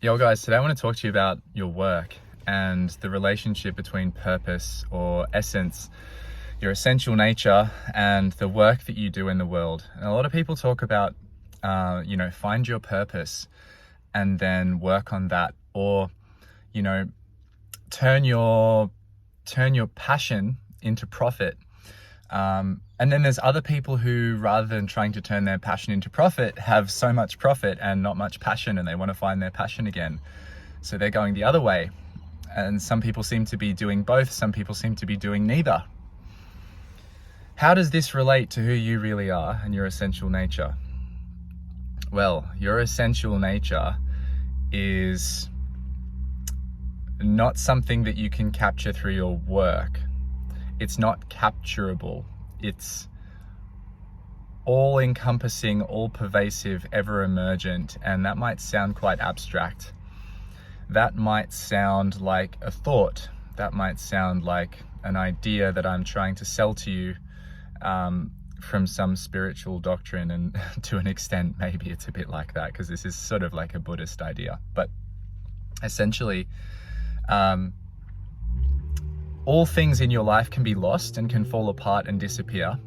Yo guys, today I want to talk to you about your work and the relationship between purpose or essence, your essential nature, and the work that you do in the world. And a lot of people talk about, find your purpose and then work on that, or, turn your passion into profit. And then there's other people who, rather than trying to turn their passion into profit, have so much profit and not much passion, and they want to find their passion again. So they're going the other way. And some people seem to be doing both. Some people seem to be doing neither. How does this relate to who you really are and your essential nature? Well, your essential nature is not something that you can capture through your work. It's not capturable. It's all-encompassing, all-pervasive, ever-emergent, and that might sound quite abstract. That might sound like a thought. That might sound like an idea that I'm trying to sell to you from some spiritual doctrine, and to an extent, maybe it's a bit like that, because this is sort of like a Buddhist idea. But essentially, all things in your life can be lost and can fall apart and disappear,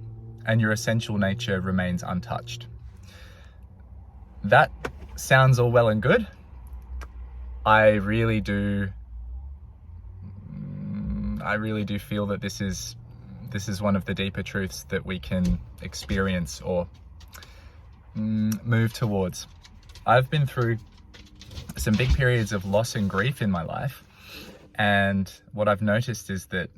and your essential nature remains untouched. That sounds all well and good. I really do feel that this is one of the deeper truths that we can experience or move towards. I've been through some big periods of loss and grief in my life, and what I've noticed is that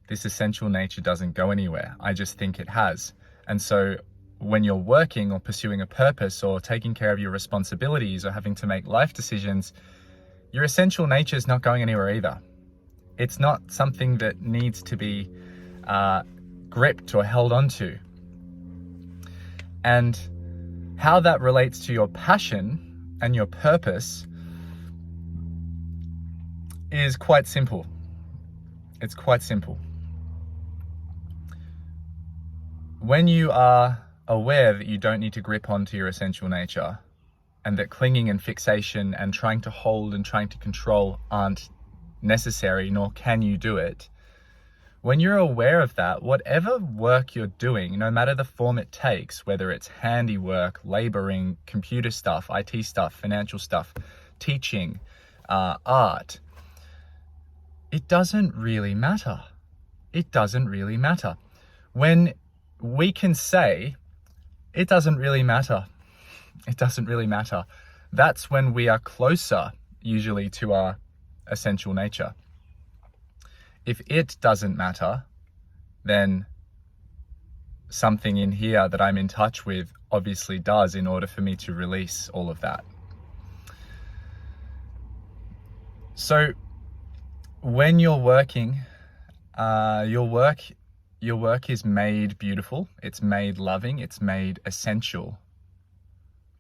this essential nature doesn't go anywhere. I just think it has. And so when you're working or pursuing a purpose or taking care of your responsibilities or having to make life decisions, your essential nature is not going anywhere either. It's not something that needs to be gripped or held onto. And how that relates to your passion and your purpose is quite simple. It's quite simple. When you are aware that you don't need to grip onto your essential nature, and that clinging and fixation and trying to hold and trying to control aren't necessary, nor can you do it, when you're aware of that, whatever work you're doing, no matter the form it takes, whether it's handiwork, laboring, computer stuff, IT stuff, financial stuff, teaching, art, it doesn't really matter. It doesn't really matter. When we can say, it doesn't really matter, it doesn't really matter, that's when we are closer, usually, to our essential nature. If it doesn't matter, then something in here that I'm in touch with obviously does, in order for me to release all of that. So when you're working, your work is made beautiful, it's made loving, it's made essential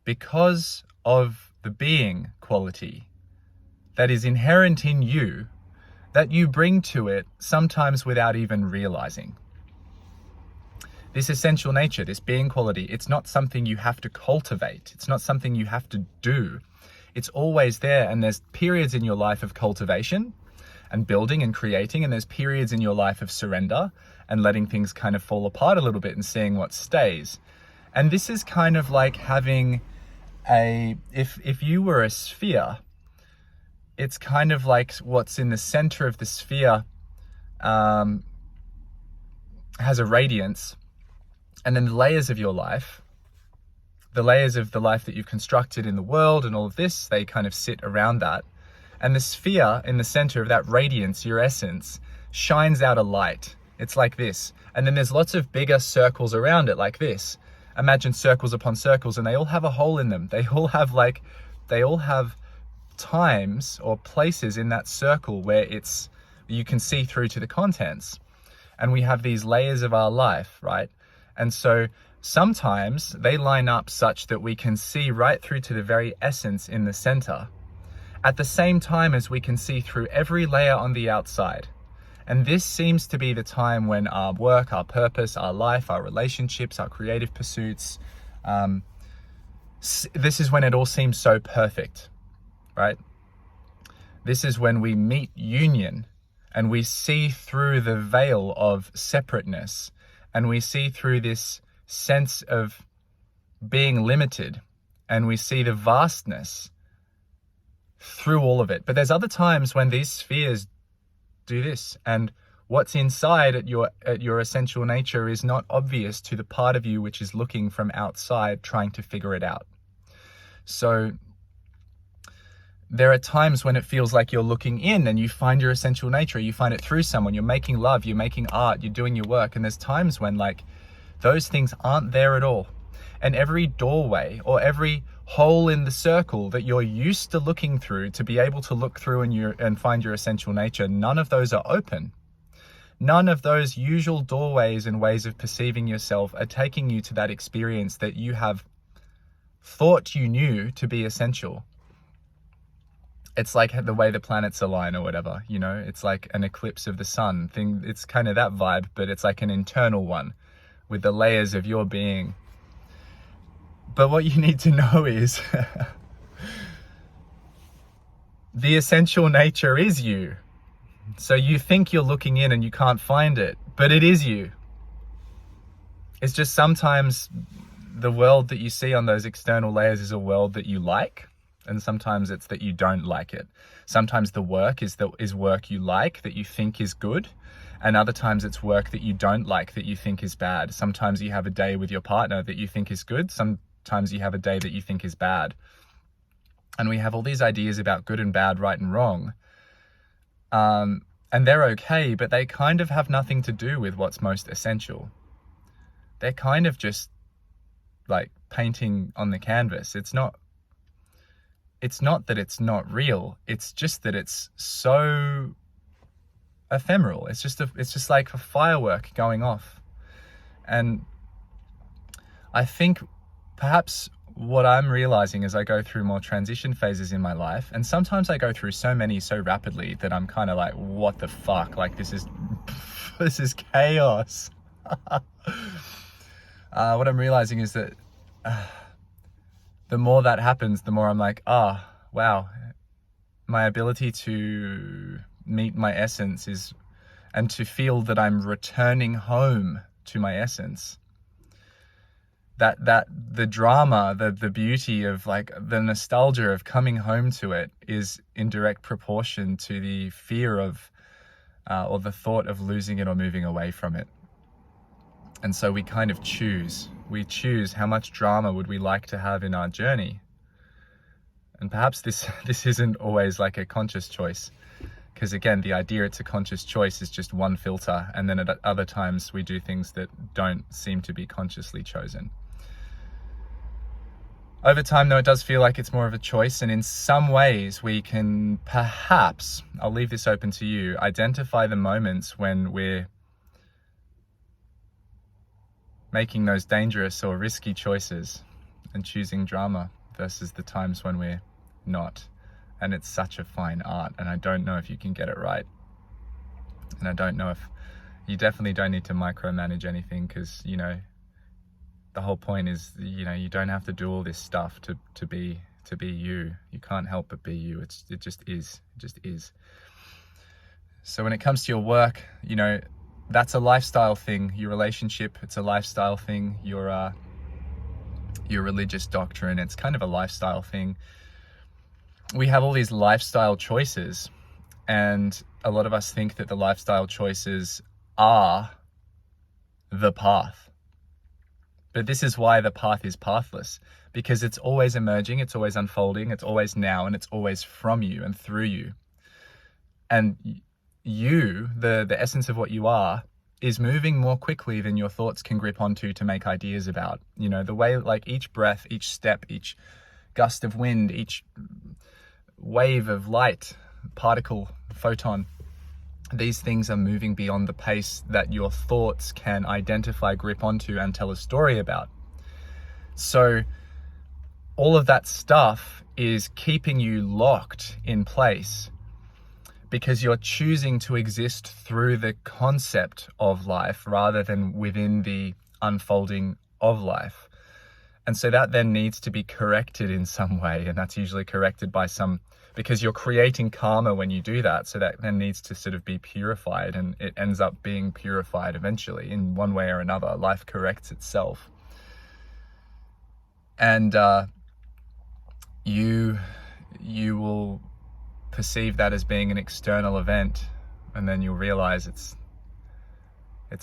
because of the being quality that is inherent in you, that you bring to it sometimes without even realizing. This essential nature, this being quality, it's not something you have to cultivate. It's not something you have to do. It's always there, and there's periods in your life of cultivation and building and creating, and there's periods in your life of surrender and letting things kind of fall apart a little bit and seeing what stays. And this is kind of like having if you were a sphere, it's kind of like what's in the center of the sphere has a radiance, and then the layers of your life, the layers of the life that you've constructed in the world and all of this, they kind of sit around that. And the sphere in the center of that radiance, your essence, shines out a light. It's like this. And then there's lots of bigger circles around it like this. Imagine circles upon circles, and they all have a hole in them. They all have times or places in that circle where you can see through to the contents. And we have these layers of our life, right? And so sometimes they line up such that we can see right through to the very essence in the center, at the same time as we can see through every layer on the outside. And this seems to be the time when our work, our purpose, our life, our relationships, our creative pursuits, this is when it all seems so perfect, right? This is when we meet union and we see through the veil of separateness, and we see through this sense of being limited, and we see the vastness through all of it. But there's other times when these spheres do this, and what's inside at your essential nature is not obvious to the part of you which is looking from outside, trying to figure it out. So there are times when it feels like you're looking in and you find your essential nature, you find it through someone, you're making love, you're making art, you're doing your work. And there's times when like those things aren't there at all. And every doorway or every hole in the circle that you're used to looking through to be able to look through and find your essential nature, none of those are open. None of those usual doorways and ways of perceiving yourself are taking you to that experience that you have thought you knew to be essential. It's like the way the planets align or whatever, you know, it's like an eclipse of the sun thing. It's kind of that vibe, but it's like an internal one with the layers of your being. But what you need to know is the essential nature is you. So you think you're looking in and you can't find it, but it is you. It's just sometimes the world that you see on those external layers is a world that you like. And sometimes it's that you don't like it. Sometimes the work is work you like, that you think is good. And other times it's work that you don't like, that you think is bad. Sometimes you have a day with your partner that you think is good. Sometimes you have a day that you think is bad. And we have all these ideas about good and bad, right and wrong. And they're okay, but they kind of have nothing to do with what's most essential. They're kind of just like painting on the canvas. It's not that it's not real. It's just that it's so ephemeral. It's just like a firework going off. And I think perhaps what I'm realizing as I go through more transition phases in my life, and sometimes I go through so many so rapidly that I'm kind of like, what the fuck? Like this is chaos. What I'm realizing is that the more that happens, the more I'm like, wow, my ability to meet my essence and to feel that I'm returning home to my essence. That the drama, the beauty of like the nostalgia of coming home to it is in direct proportion to the fear of, or the thought of losing it or moving away from it. And so we kind of choose how much drama would we like to have in our journey. And perhaps this isn't always like a conscious choice, because again, the idea it's a conscious choice is just one filter. And then at other times we do things that don't seem to be consciously chosen. Over time though, it does feel like it's more of a choice. And in some ways we can perhaps, I'll leave this open to you, identify the moments when we're making those dangerous or risky choices and choosing drama versus the times when we're not. And it's such a fine art, and I don't know if you can get it right. And I don't know if you definitely don't need to micromanage anything, because, you know, the whole point is, you know, you don't have to do all this stuff to be you. You can't help but be you. It just is. It just is. So when it comes to your work, you know, that's a lifestyle thing. Your relationship, it's a lifestyle thing. Your religious doctrine, it's kind of a lifestyle thing. We have all these lifestyle choices, and a lot of us think that the lifestyle choices are the path. But this is why the path is pathless, because it's always emerging, it's always unfolding, it's always now, and it's always from you and through you. And you, the essence of what you are, is moving more quickly than your thoughts can grip onto to make ideas about. You know, the way, like each breath, each step, each gust of wind, each wave of light, particle, photon, these things are moving beyond the pace that your thoughts can identify, grip onto, and tell a story about. So all of that stuff is keeping you locked in place, because you're choosing to exist through the concept of life rather than within the unfolding of life. And so that then needs to be corrected in some way. And that's usually corrected by because you're creating karma when you do that. So that then needs to sort of be purified, and it ends up being purified eventually in one way or another. Life corrects itself. And you will perceive that as being an external event, and then you'll realize it's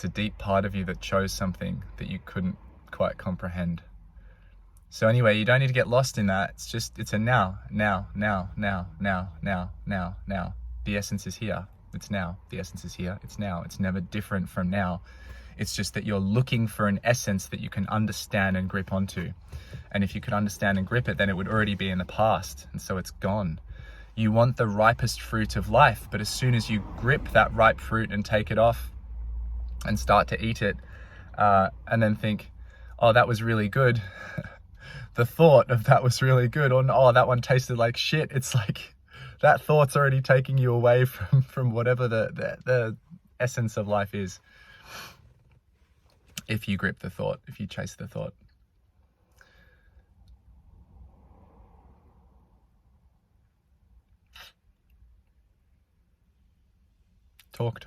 a deep part of you that chose something that you couldn't quite comprehend. So anyway, you don't need to get lost in that. It's a now. The essence is here. It's now. The essence is here. It's now. It's never different from now. It's just that you're looking for an essence that you can understand and grip onto. And if you could understand and grip it, then it would already be in the past. And so it's gone. You want the ripest fruit of life, but as soon as you grip that ripe fruit and take it off and start to eat it, and then think, oh, that was really good. The thought of that was really good, or oh, that one tasted like shit. It's like that thought's already taking you away from whatever the essence of life is. If you grip the thought, if you chase the thought. Talk.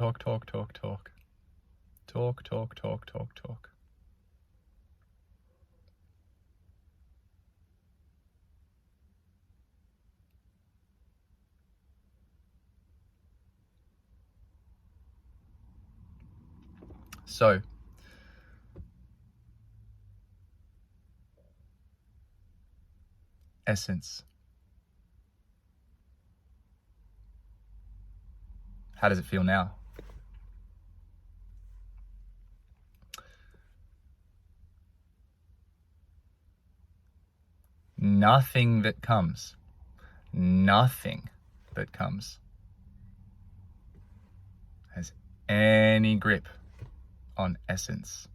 So, essence. How does it feel now? Nothing that comes has any grip on essence.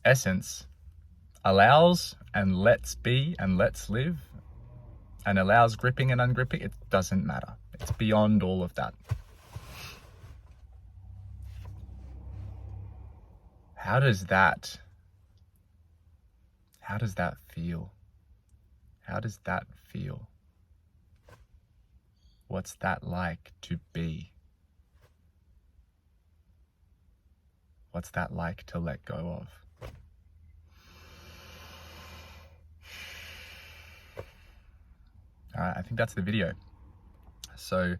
Essence allows and lets be and lets live, and allows gripping and ungripping. It doesn't matter. It's beyond all of that. How does that feel? How does that feel? What's that like to be? What's that like to let go of? All right, I think that's the video. So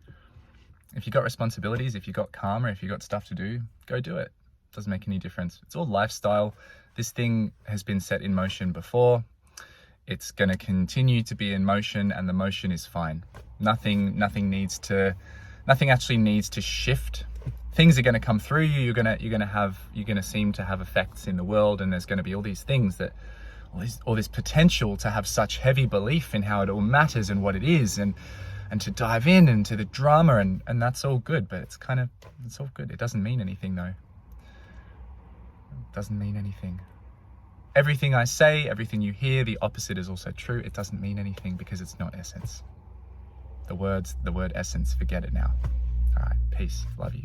if you've got responsibilities, if you've got karma, if you've got stuff to do, go do it. It doesn't make any difference. It's all lifestyle. This thing has been set in motion before. It's going to continue to be in motion, and the motion is fine. Nothing actually needs to shift. Things are going to come through you. You're going to seem to have effects in the world, and there's going to be all these things that, all this potential to have such heavy belief in how it all matters and what it is, and to dive into the drama, and that's all good, but it's all good. It doesn't mean anything though. It doesn't mean anything. Everything I say, everything you hear, the opposite is also true. It doesn't mean anything because it's not essence. The word essence, forget it now. All right, peace, love you.